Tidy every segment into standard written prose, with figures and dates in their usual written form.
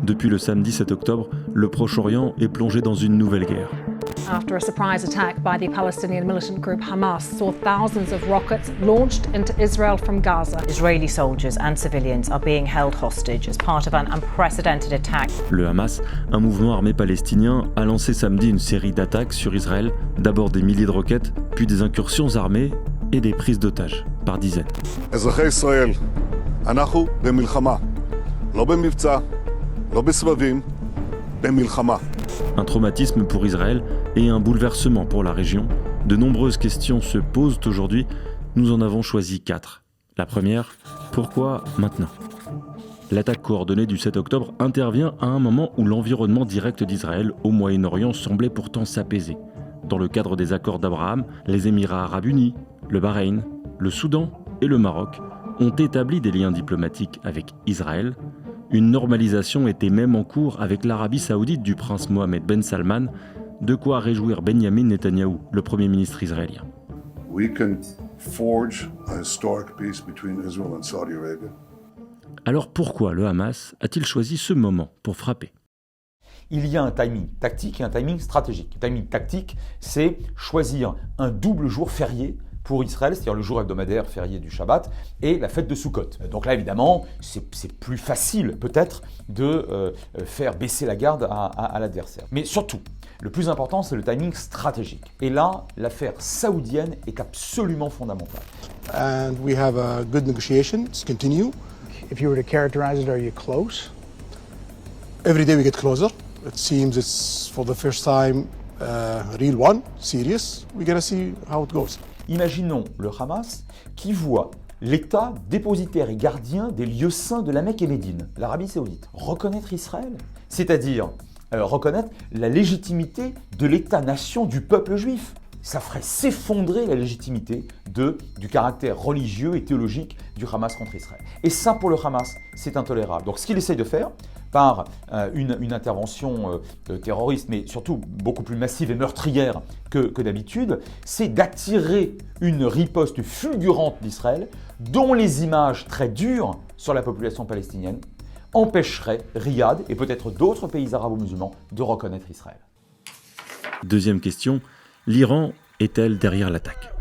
Depuis le samedi 7 octobre, le Proche-Orient est plongé dans une nouvelle guerre. After a surprise attack by the Palestinian militant group Hamas saw thousands of rockets launched into Israel from Gaza. Israeli soldiers and civilians are being held hostage as part of an unprecedented attack. Le Hamas, un mouvement armé palestinien, a lancé samedi une série d'attaques sur Israël, d'abord des milliers de roquettes, puis des incursions armées et des prises d'otages, par dizaines. אזרחי ישראל, אנחנו במלחמה, לא במבצע, לא בסבבים, במלחמה. Un traumatisme pour Israël et un bouleversement pour la région. De nombreuses questions se posent aujourd'hui. Nous en avons choisi 4. La première, pourquoi maintenant ? L'attaque coordonnée du 7 octobre intervient à un moment où l'environnement direct d'Israël au Moyen-Orient semblait pourtant s'apaiser. Dans le cadre des accords d'Abraham, les Émirats arabes unis, le Bahreïn, le Soudan et le Maroc ont établi des liens diplomatiques avec Israël. Une normalisation était même en cours avec l'Arabie saoudite du prince Mohammed Ben Salman, de quoi réjouir Benyamin Netanyahou, le Premier ministre israélien. We can forge a historic peace between Israel and Saudi Arabia. Alors pourquoi le Hamas a-t-il choisi ce moment pour frapper ? Il y a un timing tactique et un timing stratégique. Le timing tactique, c'est choisir un double jour férié pour Israël, c'est-à-dire le jour hebdomadaire férié du Shabbat et la fête de Sukkot. Donc là, évidemment, c'est plus facile peut-être de faire baisser la garde à l'adversaire. Mais surtout, le plus important, c'est le timing stratégique. Et là, l'affaire saoudienne est absolument fondamentale. And we have a good negotiations continue. If you were to characterize it, are you close? Every day we get closer. It seems it's for the first time real one, serious. We're gonna see how it goes. Imaginons le Hamas qui voit l'État dépositaire et gardien des lieux saints de la Mecque et Médine, l'Arabie saoudite, reconnaître Israël, c'est-à-dire reconnaître la légitimité de l'État-nation du peuple juif. Ça ferait s'effondrer la légitimité du caractère religieux et théologique du Hamas contre Israël. Et ça, pour le Hamas, c'est intolérable. Donc ce qu'il essaye de faire, par une intervention terroriste, mais surtout beaucoup plus massive et meurtrière que d'habitude, c'est d'attirer une riposte fulgurante d'Israël, dont les images très dures sur la population palestinienne empêcheraient Riyad et peut-être d'autres pays arabo-musulmans de reconnaître Israël. Deuxième question, l'Iran est-elle derrière l'attaque ?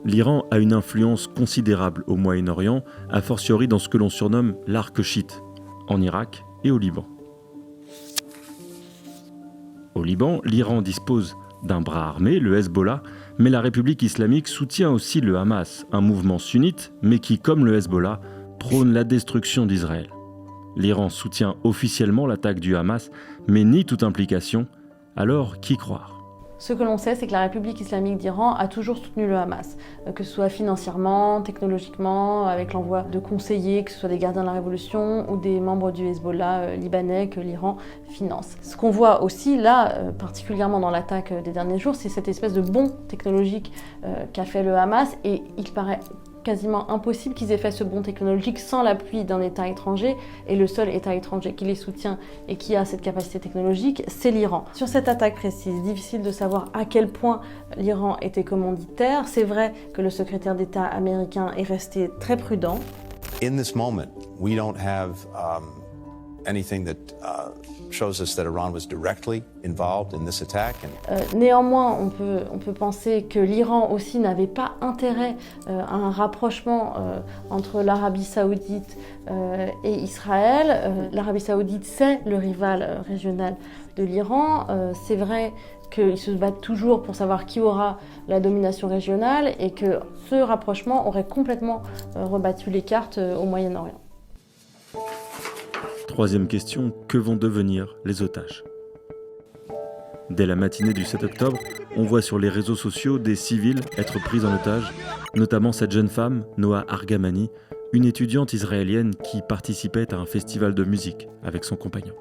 L'Iran a une influence considérable au Moyen-Orient, a fortiori dans ce que l'on surnomme l'arc chiite, en Irak et au Liban. Au Liban, l'Iran dispose d'un bras armé, le Hezbollah, mais la République islamique soutient aussi le Hamas, un mouvement sunnite, mais qui, comme le Hezbollah, prône la destruction d'Israël. L'Iran soutient officiellement l'attaque du Hamas, mais nie toute implication. Alors, qui croire ? Ce que l'on sait, c'est que la République islamique d'Iran a toujours soutenu le Hamas, que ce soit financièrement, technologiquement, avec l'envoi de conseillers, que ce soit des gardiens de la Révolution ou des membres du Hezbollah libanais que l'Iran finance. Ce qu'on voit aussi là, particulièrement dans l'attaque des derniers jours, c'est cette espèce de bond technologique qu'a fait le Hamas, et il paraît quasiment impossible qu'ils aient fait ce bond technologique sans l'appui d'un État étranger, et le seul État étranger qui les soutient et qui a cette capacité technologique, c'est l'Iran. Sur cette attaque précise, difficile de savoir à quel point l'Iran était commanditaire. C'est vrai que le secrétaire d'État américain est resté très prudent. In this moment, we don't have anything that shows us that Iran was directly involved in this attack. Néanmoins, on peut penser que l'Iran aussi n'avait pas intérêt à un rapprochement entre l'Arabie saoudite et Israël. L'Arabie saoudite, c'est le rival régional de l'Iran. C'est vrai qu'ils se battent toujours pour savoir qui aura la domination régionale et que ce rapprochement aurait complètement rebattu les cartes au Moyen-Orient. Troisième question, que vont devenir les otages ? Dès la matinée du 7 octobre, on voit sur les réseaux sociaux des civils être pris en otage, notamment cette jeune femme, Noa Argamani, une étudiante israélienne qui participait à un festival de musique avec son compagnon.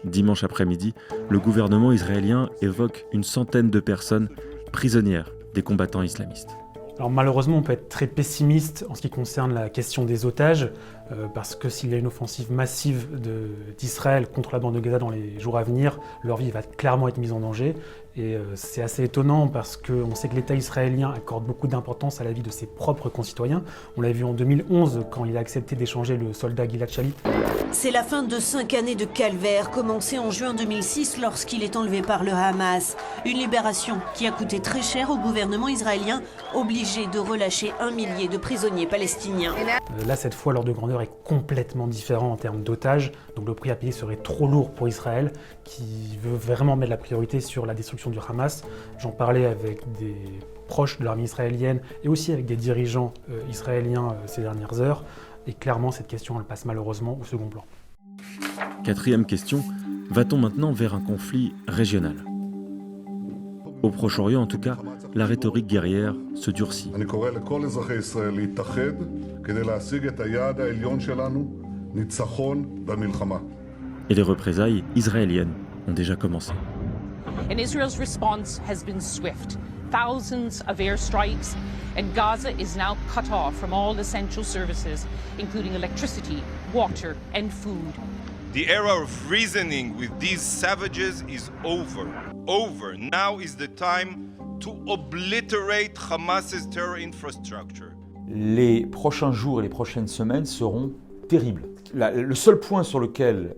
Dimanche après-midi, le gouvernement israélien évoque une centaine de personnes prisonnières des combattants islamistes. Alors malheureusement, on peut être très pessimiste en ce qui concerne la question des otages. parce que s'il y a une offensive massive d'Israël contre la bande de Gaza dans les jours à venir, leur vie va clairement être mise en danger. Et c'est assez étonnant parce qu'on sait que l'État israélien accorde beaucoup d'importance à la vie de ses propres concitoyens. On l'a vu en 2011 quand il a accepté d'échanger le soldat Gilad Shalit. C'est la fin de 5 années de calvaire, commencée en juin 2006 lorsqu'il est enlevé par le Hamas. Une libération qui a coûté très cher au gouvernement israélien, obligé de relâcher 1 millier de prisonniers palestiniens. Là, cette fois, l'ordre de grandeur est complètement différent en termes d'otages. Donc le prix à payer serait trop lourd pour Israël, qui veut vraiment mettre la priorité sur la destruction du Hamas. J'en parlais avec des proches de l'armée israélienne et aussi avec des dirigeants israéliens ces dernières heures. Et clairement, cette question, elle passe malheureusement au second plan. Quatrième question, va-t-on maintenant vers un conflit régional ? Au Proche-Orient, en tout cas, la rhétorique guerrière se durcit. Et les représailles israéliennes ont déjà commencé. And Israel's response has been swift. Thousands of airstrikes, and Gaza is now cut off from all essential services, including electricity, water, and food. The era of reasoning with these savages is over. Over. Now is the time to obliterate Hamas's terror infrastructure. Les prochains jours et les prochaines semaines seront terribles. Le seul point sur lequel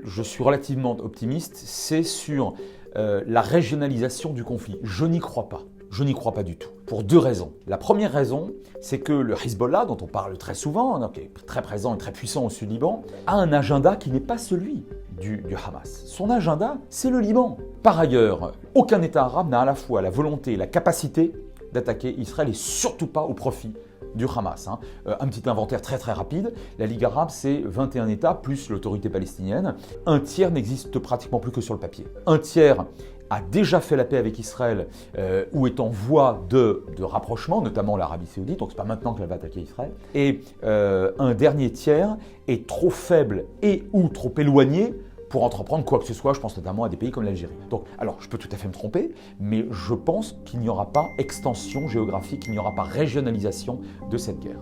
je suis relativement optimiste, c'est sur la régionalisation du conflit. Je n'y crois pas. Je n'y crois pas du tout. Pour 2 raisons. La première raison, c'est que le Hezbollah, dont on parle très souvent, qui est très présent et très puissant au sud-Liban, a un agenda qui n'est pas celui du Hamas. Son agenda, c'est le Liban. Par ailleurs, aucun État arabe n'a à la fois la volonté et la capacité d'attaquer Israël et surtout pas au profit du Hamas. Un petit inventaire très très rapide. La Ligue arabe, c'est 21 États plus l'autorité palestinienne. Un tiers n'existe pratiquement plus que sur le papier. Un tiers a déjà fait la paix avec Israël ou est en voie de rapprochement, notamment l'Arabie Saoudite, donc c'est pas maintenant qu'elle va attaquer Israël. Et un dernier tiers est trop faible et ou trop éloigné pour entreprendre quoi que ce soit, je pense notamment à des pays comme l'Algérie. Donc, alors, je peux tout à fait me tromper, mais je pense qu'il n'y aura pas extension géographique, qu'il n'y aura pas régionalisation de cette guerre.